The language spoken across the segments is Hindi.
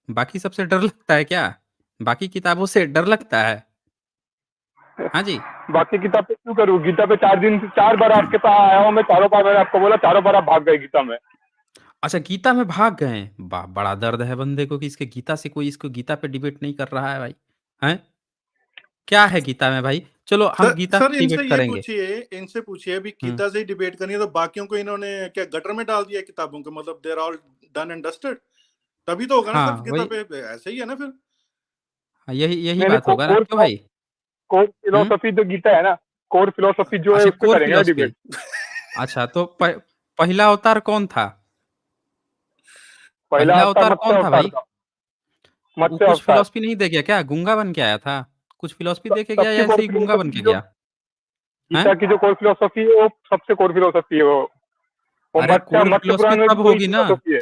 बाकी सबसे डर लगता है क्या? बाकी किताबों से डर लगता है? हाँ जी। बाकी गीता पे क्यों करूँ? गीता पे 4 बार आपके पास आया हूँ मैं, चारों बार मैंने आपको बोला, चारों बार आप भाग गए गीता में। अच्छा, गीता में भाग गए हैं। बड़ा दर्द है बंदे को कि इसके गीता से कोई इसको गीता पे डिबेट नहीं कर रहा है भाई। हैं? क्या है गीता में भाई? चलो हम सर गीता सर पे इनसे डिबेट ये करेंगे। पूछिए, इनसे पूछिए अभी हुँ। गीता से ही डिबेट करनी है तो बाकियों को इन्होंने क्या गटर में डाल दिया किताबों को, मतलब they are all done and dusted? तभी तो होगा ना सर, हाँ, वही। किताबें ऐसे ही है ना फिर। हाँ, यही यही नहीं नहीं, बात होगा ना, क्यों भाई? कोर हुँ? फिलोसफी जो गीता है ना, कोर फिलोसफी जो है अच्छा, उस पे कोर करेंगे ना फिलॉसफी। डिबेट। अच्छा, तो पहला अवतार कौन था? पहला पहला अवतार अवतार मत्स्य कौन था अवतार भाई? था। वो मत्स्य कुछ अवतार। फिलॉसफी नहीं दे गया क्या? गूंगा बन के आया था? कुछ फिलॉसफी दे के गया सबसे या कोर ऐसे ही गूंगा बन फिलोसफी के जो गया? हैं? गीता की जो कोर फिलोसफी है वो सबसे कोर फिलोसफी है वो अरे मत्स्य कोर मत्स्य फिलॉसफी पुराण में भी तब वही होगी ना। फिलोसफी है।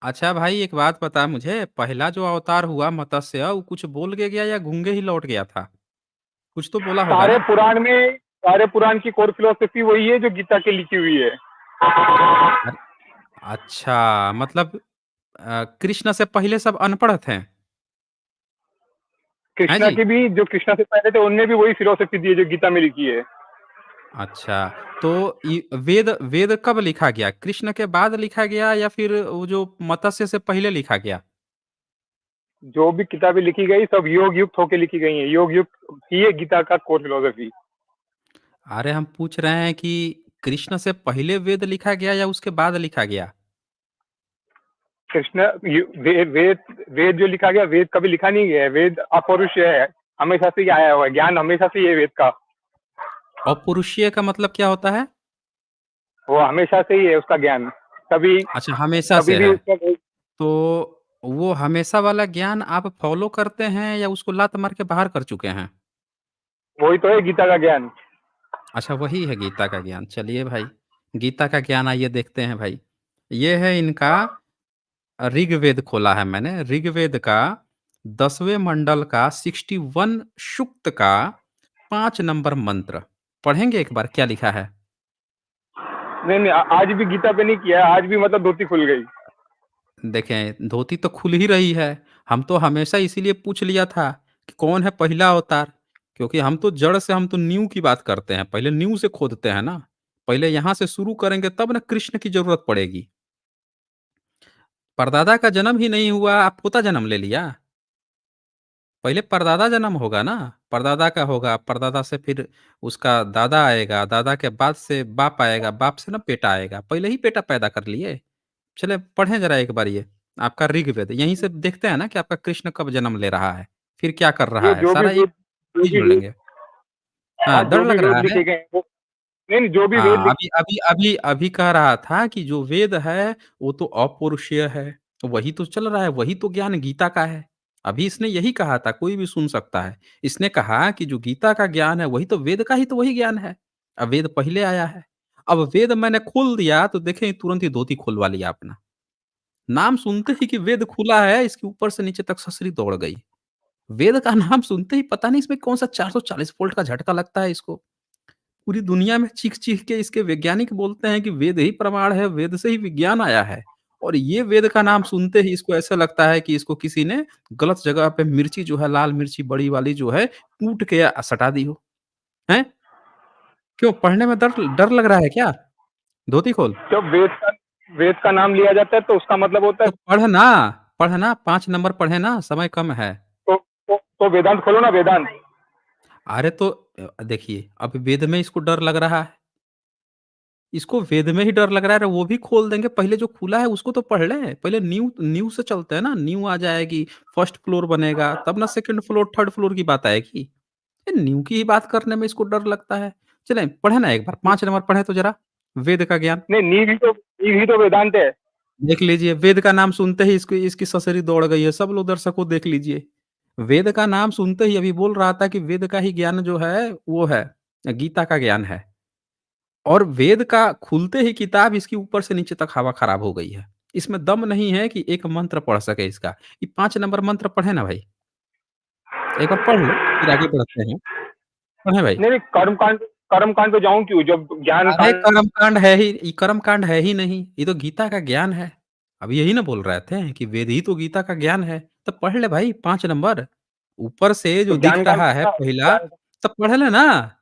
अच्छा भाई, एक बात बता मुझे, पहला जो अवतार हुआ मत्स्य, वो कुछ बोल के गया या गूंगे ही लौट गया था? कुछ तो बोला होगा सारे ना? पुराण में सारे पुराण की कोर फिलोसफी वही है जो गीता की लिखी हुई है। अरे, अच्छा, मतलब कृष्ण से पहले सब अनपढ़ थे? हैं कृष्णा जी? की भी, जो कृष्णा से पहले थे उनने भी वही फिलोसफी दी है जो गीता में लिखी है। अच्छा, तो वेद वेद कब लिखा गया? कृष्ण के बाद लिखा गया या फिर वो जो मत्स्य से पहले लिखा गया? जो भी किताबें लिखी गई सब योग युक्त होकर लिखी गई हैं। योग युक्त ही है गीता का कोर फिलोसफी। अरे हम पूछ रहे हैं कि कृष्ण से पहले वेद लिखा गया या उसके बाद लिखा गया? वेद जो लिखा गया, वेद कभी लिखा नहीं गया है। वेद अपौरुषीय है, हमेशा से ही आया हुआ है, ज्ञान हमेशा से ही है वेद का। अपौरुषीय का मतलब क्या होता है? वो हमेशा से ही है उसका ज्ञान। कभी अच्छा, हमेशा कभी से भी है। उसका तो वो हमेशा वाला ज्ञान आप फॉलो करते हैं या उसको लात मार के बाहर कर चुके हैं? वही तो है गीता का ज्ञान। अच्छा, वही है गीता का ज्ञान। चलिए भाई, गीता का ज्ञान आइए देखते हैं भाई। ये है इनका ऋग्वेद खोला है मैंने। ऋग्वेद का 10वें मंडल का 61 सूक्त का 5 नंबर मंत्र। पढ़ेंगे एक बार क्या लिखा है? नहीं नहीं, आज भी गीता पे नहीं किया है, आज भी मतलब धोती खुल गई। देखें, धोती तो खुल ही रही है। हम तो हमेशा इसीलिए पूछ लिया था कि कौन है पहला अवतार? क्योंकि हम तो जड़ से, हम तो न्यू की बात करते हैं। पहले न्यू से खोदते हैं ना। पहले यहाँ से शुरू करेंगे तब ना कृष्ण की ज़रूरत पड़ेगी। परदादा का जन्म ही नहीं हुआ, आप पोता जन्म ले लिया? पहले परदादा जन्म होगा ना। परदादा का होगा, परदादा से फिर उसका दादा आएगा, दादा के बाद से बाप आएगा, बाप से ना बेटा आएगा। पहले ही बेटा पैदा कर लिए। चले पढ़ें जरा एक बार ये आपका ऋग्वेद। यहीं से देखते हैं ना कि आपका कृष्ण कब जन्म ले रहा है, फिर क्या कर रहा जो है, जो भी सारा एक वेद जो ही भी जोड़ वेद लेंगे। हाँ, हाँ, डर जो भी लग वेद रहा है। लिखे गए हैं वो, नहीं नहीं, जो भी वेद हाँ, लिखे। अभी अभी अभी अभी कह रहा था कि जो वेद है वो तो अपौरुषीय है। वही तो चल रहा है, वही तो ज्ञान गीता का है। अभी इसने यही कहा था, कोई भी सुन सकता है। इसने कहा कि जो गीता का ज्ञान है वही तो वेद का ही तो वही ज्ञान है। अब वेद पहले आया है। अब वेद मैंने खोल दिया तो देखें तुरंत ही धोती खुलवा लिया अपना। नाम सुनते ही कि वेद खुला है, इसके ऊपर से नीचे तक ससरी दौड़ गई। वेद का नाम सुनते ही पता नहीं इसमें कौन-सा 440 वोल्ट का झटका लगता है इसको। पूरी दुनिया में चीख-चीख के इसके वैज्ञानिक बोलते हैं कि वेद ही प्रमाण है, वेद से ही विज्ञान आया है। और ये वेद का नाम सुनते ही इसको ऐसा लगता है कि इसको किसी ने गलत जगह पे मिर्ची जो है, लाल मिर्ची बड़ी वाली जो है, कूट के सटा दी हो। हैं? क्यों पढ़ने में डर डर लग रहा है क्या? धोती खोल। जब वेद का नाम लिया जाता है तो उसका मतलब होता है। तो पढ़ ना 5 नंबर पढ़े ना, समय कम है। तो वेदांत खोलो ना, वेदांत। अरे तो देखिए, अब वेद में इसको डर लग रहा है। इसको वेद में ही डर लग रहा है, वो भी खोल देंगे। पहले जो खुला है उसको तो पढ़ लें। पहले न्यू न्यू से चलते हैं ना, न्यू आ जाएगी, फर्स्ट फ्लोर बनेगा, तब ना सेकंड फ्लोर, थर्ड फ्लोर की बात आएगी। ये न्यू की ही बात करने में इसको डर लगता है। चलें पढ़ें ना एक बार, 5 नंबर पढ़ें तो ज़रा, वेद का ज्ञान। नहीं, नींव ही तो वेदांत है। देख लीजिए, वेद का नाम सुनते ही इसकी इसकी ससरी दौड़ गई है। सब लोग दर्शकों देख लीजिए। वेद का नाम सुनते ही अभी बोल रहा था कि वेद का ही ज्ञान जो है, वो है, गीता का ज्ञान है। और वेद का खुलते ही किताब इसकी ऊपर से नीचे तक हवा खराब हो गई है। इसमें दम नहीं है कि एक मंत्र पढ़ सके इसका। ये 5 नंबर मंत्र पढ़े ना भाई। एक बार पढ़ लो, फिर आगे बढ़ते हैं। पढ़ें भाई। नहीं नहीं, कर्मकांड पे जाऊं क्यों जब ज्ञान अरे कांड। कर्मकांड है ही, ये कर्मकांड है ही नहीं, ये तो गीता का ज्ञान है। अब यही ना बोल रहे थे कि वेद ही तो गीता का ज्ञान है, तब पढ़ ले भाई 5 नंबर। ऊपर से तो जो दिख ज्ञान का रहा है ना पहला, ज्ञान तब पढ़ ले ना।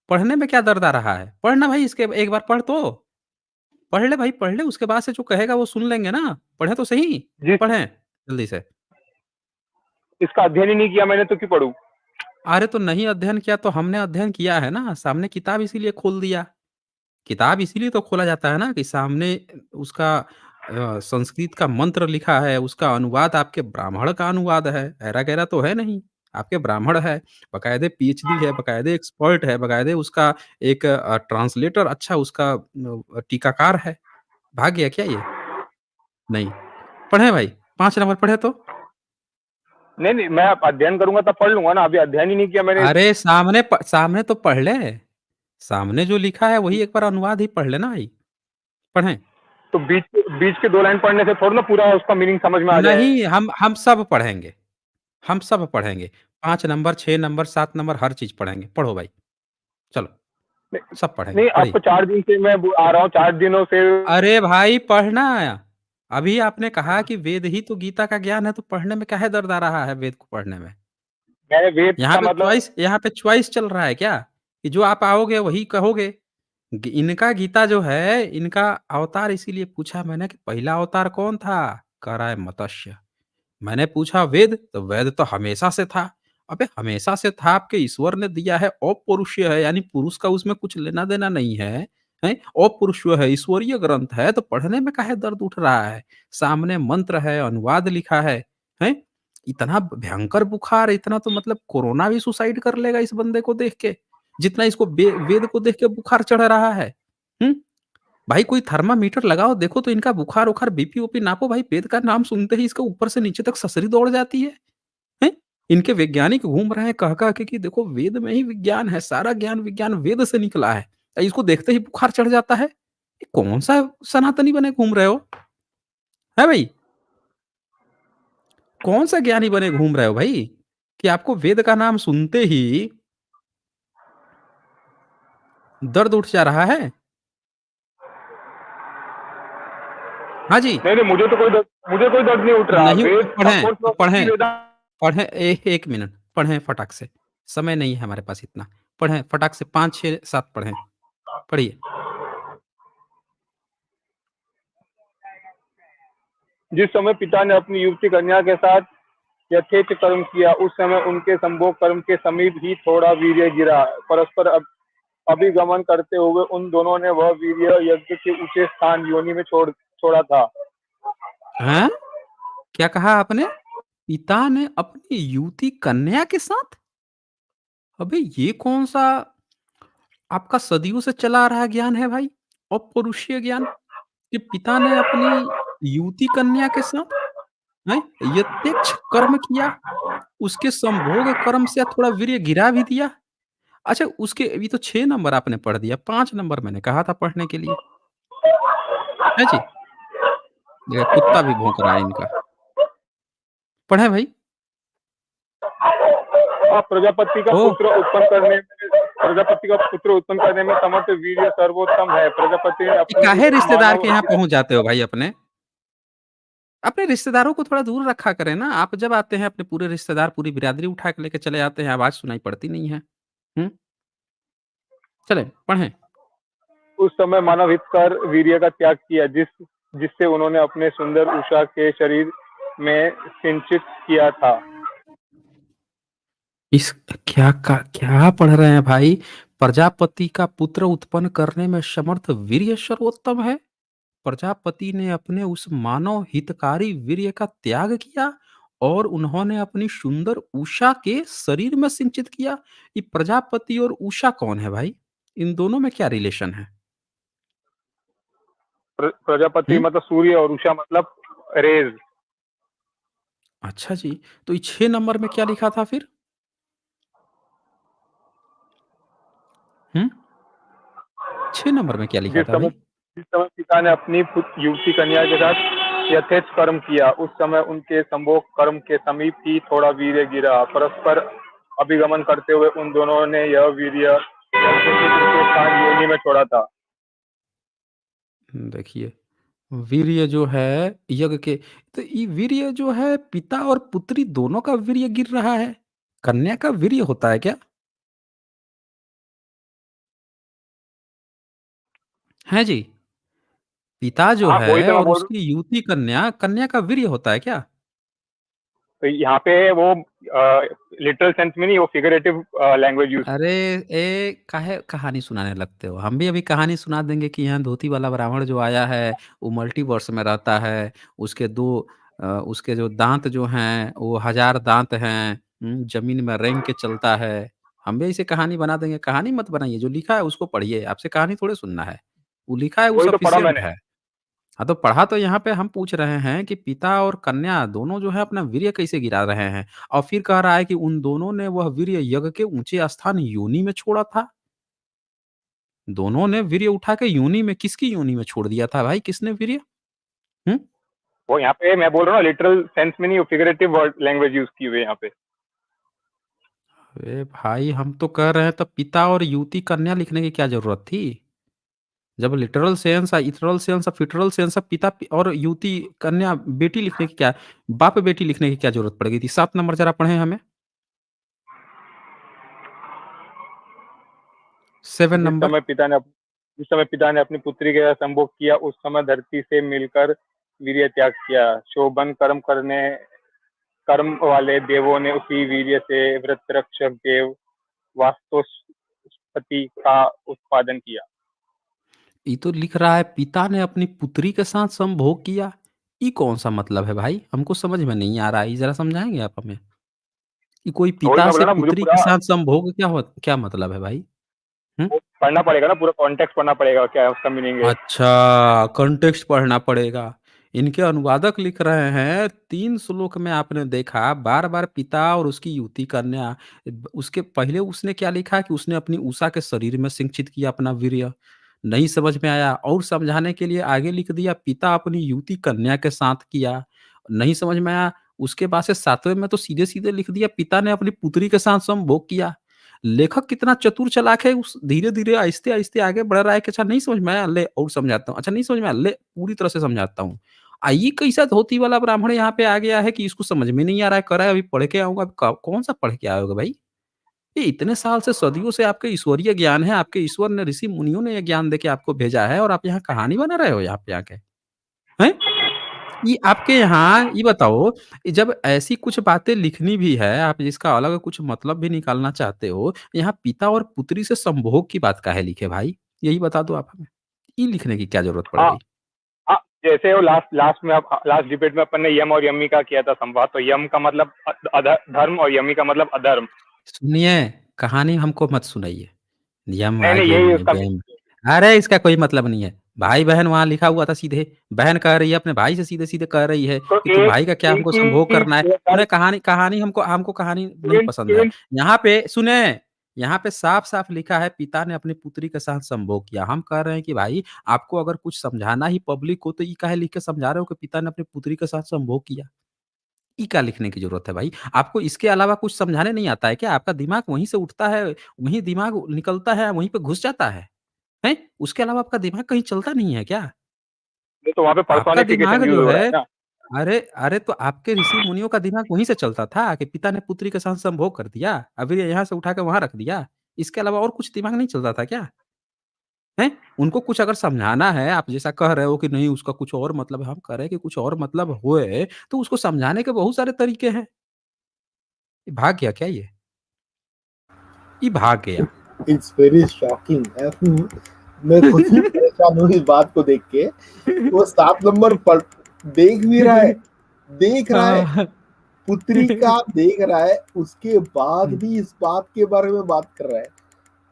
पढ़ने में क्या दर्द आ रहा है? पढ़ ना भाई, इसके एक बार पढ़ तो। पढ़ ले भाई, पढ़ ले, उसके बाद से जो कहेगा वो सुन लेंगे ना। पढ़ें तो सही, जिस पढ़ें जल्दी से। इसका अध्ययन ही नहीं किया मैंने तो क्यों पढ़ूँ? अरे तो नहीं अध्ययन किया तो हमने अध्ययन किया है ना, सामने किताब इसीलिए खोल दिया। किताब इसीलिए तो खोला जाता है ना कि सामने उसका संस्कृत का मंत्र लिखा है, उसका अनुवाद आपके ब्राह्मण का अनुवाद है, ऐरा-गैरा तो है नहीं। आपके ब्राह्मण है, बाकायदे पीएचडी है, बाकायदे एक्सपर्ट है, बाकायदे उसका एक ट्रांसलेटर अच्छा उसका टीकाकार है। भाग गया क्या ये? नहीं। पढ़ें भाई, 5 नंबर पढ़े तो? नहीं, नहीं, मैं अध्ययन करूँगा तब पढ़ लूँगा ना, अभी अध्ययन ही नहीं किया मैंने। अरे सामने तो पढ़ ले। सामने जो लिखा है वही एक बार अनुवाद ही पढ़ लेना भाई। पढ़ें? तो बीच के 2 लाइन पढ़ने से थोड़ी ना पूरा उसका मीनिंग समझ में आ जाए। नहीं, हम सब पढ़ेंगे। हम सब पढ़ेंगे। 5 नंबर, 6 नंबर, 7 नंबर हर चीज़ पढ़ेंगे। पढ़ो भाई, चलो, नहीं, सब पढ़ेंगे, नहीं, अब पढ़िए। तो 4 दिन से मैं आ रहा हूँ, 4 दिनों से अरे भाई पढ़ना। अभी आपने कहा कि वेद ही तो गीता का ज्ञान है, तो पढ़ने में काहे दर्द आ रहा है वेद को पढ़ने में? मैं वेद का मतलब यहाँ पे चॉइस चल रहा है क्या? कि जो आप आओगे वही कहोगे? इनका गीता जो है, इनका अवतार इसीलिए पूछा मैंने कि पहला अवतार कौन था? कह रहा है मत्स्य। मैंने पूछा वेद, तो वेद तो हमेशा से था। अबे हमेशा से था आपके ईश्वर ने दिया है, अपौरुषीय है, यानी पुरुष का उसमें कुछ लेना-देना नहीं है, हैं? अपौरुषीय है, ईश्वरीय ग्रंथ है, तो पढ़ने में काहे दर्द उठ रहा है? सामने मंत्र है, अनुवाद लिखा है, हैं? इतना भयंकर बुखार, इतना तो मतलब कोरोना भी सुसाइड कर लेगा इस बंदे को देख के, जितना इसको वेद को देख के बुखार चढ़ रहा है। हुँ? भाई कोई थर्मामीटर लगाओ, देखो तो इनका बुखार-वुखार, बीपी-वूपी नापो भाई, वेद का नाम सुनते ही इसका ऊपर से नीचे तक ससरी दौड़ जाती है। हैं? इनके वैज्ञानिक घूम रहे हैं कह-कह के कि देखो वेद में ही विज्ञान है, सारा ज्ञान विज्ञान वेद से निकला है। इसको देखते ही बुखार चढ़ जाता है। ये कौन-सा सनातनी बने घूम रहे हो? हैं भई? कौन-सा ज्ञानी बने घूम रहे हो भाई? कि आपको वेद का नाम सुनते ही दर्द उठ जा रहा है? हाँ जी। नहीं, नहीं, मुझे कोई दर्द नहीं उठ तो रहा। नहीं तो वेद ऑफ पढ़ें, कोर्स तो मैं पढ़ें, वेदा पढ़ें 1 मिनट, पढ़ें फटाक से। समय नहीं है हमारे पास इतना। पढ़ें फटाक से 5, 6, 7 पढ़ें। पढ़िए। जिस समय पिता ने अपनी युवती कन्या के साथ यथेच कर्म किया, उस समय उनके संभोग कर्म के समीप ही थोड़ा वीर्य गिरा। परस्पर अभिगमन करते हुए उन दोनों ने वह वीर्य यज्ञ के ऊंचे स्थान योनि में छोड़ा था। हैं? क्या कहा आपने? पिता ने अपनी युवती कन्या के साथ? अबे ये कौन-सा आपका सदियों से चला आ रहा ज्ञान है भाई? अपौरुषीय ज्ञान? कि पिता ने अपनी युवती कन्या के साथ, हैं? यथेच्छ कर्म किया, उसके संभोग कर्म से थोड़ा वीर्य गिरा भी दिया। अच्छा उसके अभी तो 6 नंबर आपने पढ़ दिया, 5 नंबर मैंने कहा था पढ़ने के लिए। हैं जी? ये कुत्ता भी भौंक रहा है इनका। पढ़ें भाई? ओह! प्रजापति का पुत्र उत्पन्न करने में समर्थ वीर्य सर्वोत्तम है। प्रजापति ने ये अपनी काहे उस रिश्तेदार मानव के यहाँ पहुँच जाते हो भाई अपने? अपने रिश्तेदारों को थोड़ा दूर रखा करें ना। आप जब आते हैं अपने पूरे रिश्तेदार, पूरी बिरादरी उठा के लेके चले आते हैं, आवाज़ सुनाई पड़ती नहीं है। हुँ? चलें, पढ़ें। उस समय मानव हित कर वीर्य का त्याग किया, जिससे उन्होंने अपने सुंदर उषा के शरीर में सिंचित किया था। इस क्या पढ़ रहे हैं भाई? प्रजापति का पुत्र उत्पन्न करने में समर्थ वीर्य सर्वोत्तम है? प्रजापति ने अपने उस मानव हितकारी वीर्य का त्याग किया और उन्होंने अपनी सुंदर उषा के शरीर में सिंचित किया। ये प्रजापति और उषा कौन है भाई? इन दोनों में क्या रिलेशन है? प्रजापति हुँ? मतलब सूर्य और उषा मतलब रेज। अच्छा जी, तो ये 6 नंबर में क्या लिखा था फिर? हुँ? 6 नंबर में क्या लिखा जिस था समय भाई? जिस समय पिता ने अपनी युवती कन्या के साथ यथेच कर्म किया, उस समय उनके संभोग कर्म के समीप ही थोड़ा वीर्य गिरा। परस्पर अभिगमन करते हुए उन दोनों ने यह वीर्य यज्ञ के ऊंचे स्थान योनि में छोड़ा था। देखिए वीर्य जो है यज्ञ के, तो ये वीर्य जो है पिता और पुत्री दोनों का वीर्य गिर रहा है। कन्या का वीर्य होता है क्या? हैं जी? पिता जो हाँ, वही है तो मैं और बोल रहा हूँ। उसकी युवती कन्या, कन्या का वीर्य होता है क्या? तो यहाँ पे वो लिटरल सेंस में नहीं, वो फिगरेटिव लैंग्वेज यूज। अरे काहे कहानी सुनाने लगते हो? हम भी अभी कहानी सुना देंगे कि यहाँ धोती वाला ब्राह्मण जो आया है, वो मल्टीवर्स में रहता है। उसके 2 उसके जो दाँत जो हैं, वो 1000 दाँत हैं। ज़मीन में रेंग के चलता है। हम भी ऐसे कहानी बना देंगे। कहानी मत बनाइए, जो लिखा है उसको पढ़िए। आपसे कहानी थोड़ी सुनना है। वो लिखा है, वो वही तो पढ़ा सफिशिएंट मैंने। है। हाँ, तो पढ़ा तो यहाँ पे हम पूछ रहे हैं कि पिता और कन्या दोनों जो है अपना वीर्य कैसे गिरा रहे हैं? और फिर कह रहा है कि उन दोनों ने वह वीर्य यज्ञ के ऊँचे स्थान योनि में छोड़ा था। दोनों ने वीर्य उठा के योनि में, किसकी योनि में छोड़ दिया था भाई? किसने वीर्य? हुँ? वो यहाँ पे मैं बोल रहा हूँ लिटरल सेंस में नहीं, वो फिगरेटिव वर्ड लैंग्वेज यूज की हुई है यहाँ पे। अरे भाई, हम तो कह रहे हैं तब पिता और युति कन्या लिखने की क्या ज़रूरत थी? जब लिटरल सेंस इटरल सेंस फिटरल सेंस पिता और युति कन्या बेटी लिखने की क्या, बाप बेटी लिखने की क्या ज़रूरत पड़ गई थी? 7 नंबर ज़रा पढ़ें हमें। 7 जिस नंबर। समय पिता ने जिस समय पिता ने अपनी पुत्री के साथ संभोग किया, उस समय धरती से मिलकर वीर्य त्याग किया। शोभन कर्म वाले देवों ने उसी वीर्य से वृत्रक्षक देव वास्तुस्पति का उत्पादन किया। ये तो लिख रहा है पिता ने अपनी पुत्री के साथ संभोग किया। ये कौन-सा मतलब है भाई? हमको समझ में नहीं आ रहा है। ये ज़रा समझाएँगे आप हमें? कि कोई वही पिता मैं से बोला ना, मुझे पुत्री के पूरा साथ संभोग क्या मतलब है भाई? हुँ? पढ़ना पड़ेगा ना, पूरा कॉन्टेक्स्ट पढ़ना पड़ेगा, क्या उसका मीनिंग है। अच्छा, कॉन्टेक्स्ट पढ़ना पड़ेगा। इनके अनुवादक लिख रहे हैं 3 श्लोक में आपने देखा बार-बार पिता और उसकी युति कन्या। उसके पहले उसने क्या लिखा कि उसने अपनी उषा के शरीर में सिंचित किया अपना वीर्य। नहीं समझ में आया और समझाने के लिए आगे लिख दिया पिता अपनी युति कन्या के साथ किया। नहीं समझ में आया, उसके बाद से 7वें में तो सीधे-सीधे लिख दिया पिता ने अपनी पुत्री के साथ संभोग किया। लेखक कितना चतुर चालाक है, उस धीरे-धीरे, आहिस्ते-आहिस्ते आगे बढ़ रहा है कि अच्छा नहीं समझ में आया, ले और समझाता हूँ। अच्छा नहीं समझ में आया, ले पूरी तरह से समझाता हूँ। ये कैसा धोती वाला ब्राह्मण यहाँ पे आ गया है कि इसको समझ में नहीं आ रहा है, कह रहा है अभी पढ़ के आऊँगा। क कौन-सा पढ़ के आए होगे भाई? ये इतने साल से, सदियों से आपके ईश्वरीय ज्ञान है, आपके ईश्वर ने, ऋषि मुनियों ने ये ज्ञान देके आपको भेजा है और आप यहाँ कहानी बना रहे हो यहाँ पे आके, हैं? ये आपके यहाँ ये बताओ, ये जब ऐसी कुछ बातें लिखनी भी है, आप जिसका अलग कुछ मतलब भी निकालना चाहते हो, यहाँ पिता और पुत्री से संभोग की बात काहे लिखे भाई? यही बता दो आप हमें। ये लिखने की क्या ज़रूरत पड़ हाँ। गई? हाँ, जैसे वो लास्ट डिबेट में अपन ने यम और यमी का किया था संवाद, तो यम का मतलब धर्म और यमी का मतलब अधर्म। सुनिए, कहानी हमको मत सुनाइए। यम नहीं नहीं, आगे यही में उसका बेम, अरे इसका कोई मतलब नहीं है। भाई-बहन वहाँ लिखा हुआ था सीधे। बहन कह रही है अपने भाई से सीधे-सीधे कह रही है तो कि तू एक भाई का क्या एक हमको ही संभोग करना है। चीज सुने कहानी कहानी हमको हमको कहानी नहीं इवन पसंद है। इवन यहाँ पे सुने, यहाँ पे साफ-साफ लिखा है पिता ने अपनी पुत्री के साथ संभोग किया। हम कह रहे हैं कि भाई आपको अगर कुछ समझाना ही पब्लिक को तो ये काहे लिख के समझा रहे हो कि पिता ने अपनी पुत्री के साथ संभोग किया? ये क्या लिखने की ज़रूरत है भाई? आपको इसके अलावा कुछ समझाने नहीं आता है क्या? आपका दिमाग वहीं से उठता है, वहीं दिमाग निकलता है, वहीं पे घुस जाता है? हैं? उसके अलावा आपका दिमाग कहीं चलता नहीं है क्या? तो वहाँ पे आपका दिमाग पर्सोनिफिकेशन यूज जो हो रहा है, है ना। अरे तो आपके ऋषि मुनियों का दिमाग वहीं से चलता था कि पिता ने पुत्री के साथ संभोग कर दिया, अभी यहाँ से उठा के वहाँ रख दिया। इसके अलावा और कुछ दिमाग नहीं चलता था क्या? हैं? उनको कुछ अगर समझाना है, आप जैसा कह रहे हो कि नहीं उसका कुछ और मतलब है, हम कह रहे हैं कि कुछ और मतलब होए, तो उसको समझाने के बहुत सारे तरीके हैं। ये भाग गया क्या ये? ये भाग गया। It's very shocking. मैं खुद ही परेशान हूँ इस बात को देख के। वो 7 नंबर पर देख भी रहा है, देख रहा है, हाँ। पुत्री का देख रहा है, उसके बाद हुँ, भी इस बात के बारे में बात कर रहा है।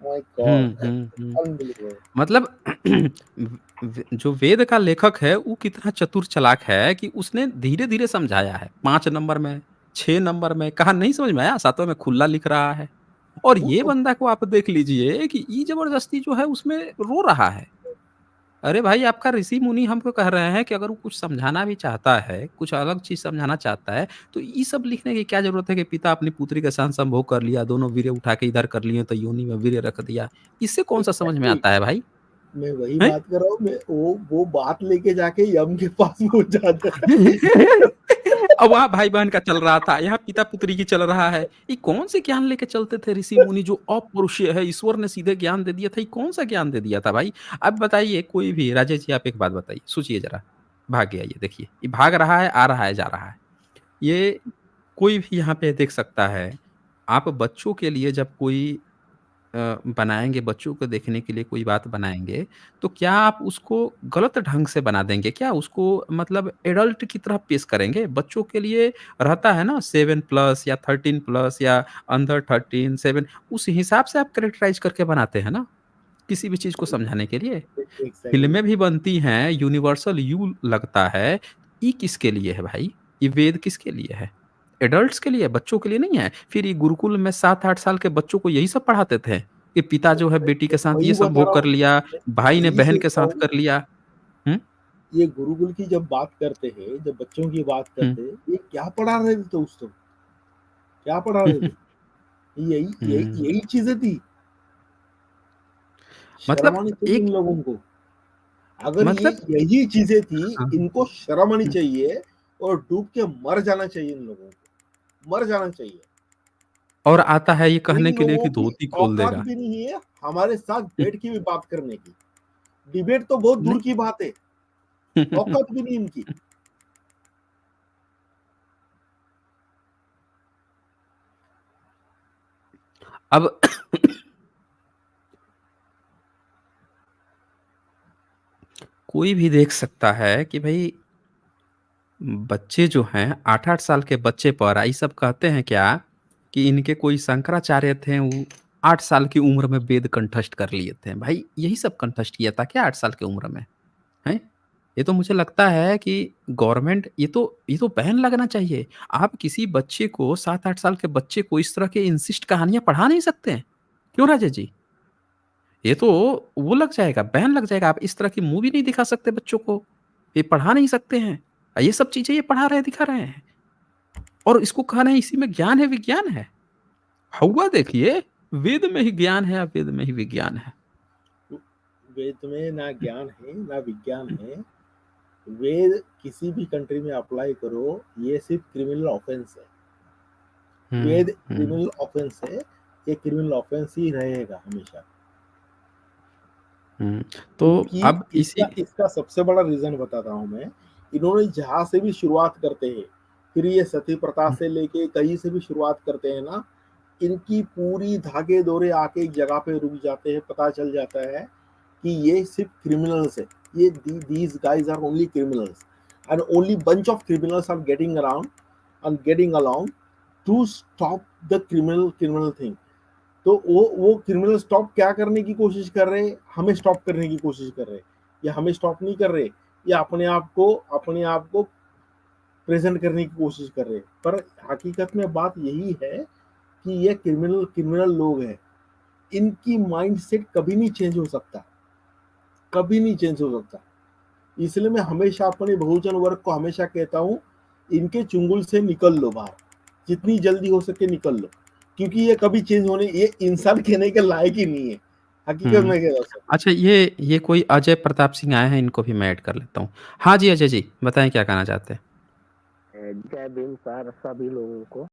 My God, hmm, hmm, hmm. Unbelievable. मतलब जो वेद का लेखक है, वो कितना चतुर चालाक है कि उसने धीरे-धीरे समझाया है। 5 नंबर में, 6 नंबर में, कहा नहीं समझ में आया, 7वें में खुला लिख रहा है। और ये बंदा को आप देख लीजिए कि ये ज़बरदस्ती जो है उसमें रो रहा है। अरे भाई, आपका ऋषि मुनि हमको कह रहे हैं कि अगर वो कुछ समझाना भी चाहता है, कुछ अलग चीज़ समझाना चाहता है, तो ये सब लिखने की क्या ज़रूरत है कि पिता अपनी पुत्री के साथ संभोग कर लिया, दोनों वीर्य उठा के इधर कर लिए तो योनि में वीर्य रख दिया। इससे कौन-सा समझ में एग्जैक्टली। आता है भाई? मैं वही हैं? बात कर रहा हूँ, मैं वो बात लेके जाके यम के पास पहुँच जाता है। अब वहाँ भाई-बहन का चल रहा था, यहाँ पिता-पुत्री की चल रहा है। ये कौन-से ज्ञान लेके चलते थे ऋषि-मुनि जो अपौरुषीय है, ईश्वर ने सीधे ज्ञान दे दिया था, ये कौन-सा ज्ञान दे दिया था भाई? अब बताइए कोई भी राजेश जी आप एक बात बताइए, सोचिए ज़रा, भाग गया ये देखिए, ये भाग रहा है, आ रहा है, जा रहा है। ये कोई भी यहाँ पे देख सकता है। आप बच्चों के लिए जब कोई बनाएँगे, बच्चों को देखने के लिए कोई बात बनाएँगे, तो क्या आप उसको गलत ढंग से बना देंगे क्या? उसको मतलब एडल्ट की तरह पेश करेंगे? बच्चों के लिए रहता है ना 7 प्लस या 13 प्लस या अंडर 13, 7 उस हिसाब से आप कैरेक्टराइज़ करके बनाते हैं ना, किसी भी चीज़ को समझाने के लिए। एग्ज़ैक्टली। फ़िल्में भी बनती हैं, यूनिवर्सल यू लगता है, ये किसके लिए है भाई? ये वेद किसके लिए है? एडल्ट्स के लिए, बच्चों के लिए नहीं है। फिर ये गुरुकुल में 7-8 साल के बच्चों को यही सब पढ़ाते थे, कि पिता जो है बेटी के साथ वही ये सब बता वो रहा कर हूँ, लिया, मैं भाई ने वही बहन सोच के रहा साथ हूँ। कर लिया। हुँ, ये गुरुकुल की जब बात करते हैं, जब बच्चों की बात हुँ, करते हैं, ये क्या पढ़ा रहे थे दोस्तों? क्या पढ़ा रहे थे? यही यही हुँ। यही चीज़ें थी। शर्म मतलब आनी चाहिए इन एक लोगों को। अगर ये मतलब यही चीज़ें थी, हाँ, इनको शर्म आनी हुँ, चाहिए और डूब के मर जाना चाहिए इन लोगों को, मर जाना चाहिए। और आता है ये कहने इन के लिए लोगों कि की धोती खोल औकात देगा। भी नहीं है हमारे साथ हुँ, बैठ के भी बात करने की। डिबेट तो बहुत दूर नहीं की बात है, औकात भी नहीं इनकी। अब कोई भी देख सकता है कि भई बच्चे जो हैं 8-8 साल के बच्चे पर ये सब कहते हैं क्या कि इनके कोई शंकराचार्य थे वो 8 साल की उम्र में वेद कंठस्थ कर लिए थे। भाई यही सब कंठस्थ किया था क्या 8 साल की उम्र में? हैं? ये तो मुझे लगता है कि गवर्नमेंट ये तो बैन लगना चाहिए। आप किसी बच्चे को 7-8 साल के बच्चे को इस तरह के इंसिस्ट कहानियाँ पढ़ा नहीं सकते हैं। क्यों राजेश जी? ये तो वो लग जाएगा, बैन लग जाएगा। आप इस तरह की मूवी नहीं दिखा सकते बच्चों को। ये पढ़ा नहीं सकते हैं। ये सब चीज़ें ये पढ़ा रहे हैं, दिखा रहे हैं। और इसको कहना है इसी में ज्ञान है, विज्ञान है। हौवा देखिए, वेद में ही ज्ञान है, वेद में ही विज्ञान है। वेद में ना ज्ञान है, ना विज्ञान है। वेद किसी भी कंट्री में अप्लाई करो, ये सिर्फ क्रिमिनल ऑफेंस है। हुँ, वेद हुँ, क्रिमिनल ऑफेंस है, ये क्रिमिनल ऑफेंस ही रहेगा हमेशा। हुँ। तो क्योंकि अब इसी इसका इसका सबसे बड़ा रीज़न बताता हूँ मैं। इन्होंने जहाँ से भी शुरुआत करते हैं, फिर ये सती प्रथा हुँ, से लेके कहीं से भी शुरुआत करते हैं ना, इनकी पूरी धागे-डोरे आके एक जगह पे रुक जाते हैं, पता चल जाता है कि ये सिर्फ क्रिमिनल्स है। ये these guys are only criminals and only bunch of criminals are getting around and getting along to stop the criminal thing. तो वो क्रिमिनल स्टॉप क्या करने की कोशिश कर रहे हैं? हमें स्टॉप करने की कोशिश कर रहे हैं। या हमें स्टॉप नहीं कर रहे, या अपने आप को प्रेज़ेंट करने की कोशिश कर रहे हैं। पर हकीकत में बात यही है कि ये क्रिमिनल क्रिमिनल लोग हैं। इनकी माइंडसेट कभी नहीं चेंज हो सकता, कभी नहीं चेंज हो सकता। इसलिए मैं हमेशा अपने बहुजन वर्ग को हमेशा कहता हूँ, इनके चुंगल से निकल लो बाहर, जितनी जल्दी हो सके निकल लो, क्योंकि ये कभी चेंज होने, ये इंसान कहने के लायक ही नहीं है, हकीकत हुँ। में कह रहा हूँ सर। अच्छा ये कोई अजय प्रताप सिंह आए हैं, इनको भी मैं ऐड कर लेता हूँ। हाँ जी, अजय जी, बताएँ क्या कहना चाहते हैं? जय भीम सर सभी लोगों को।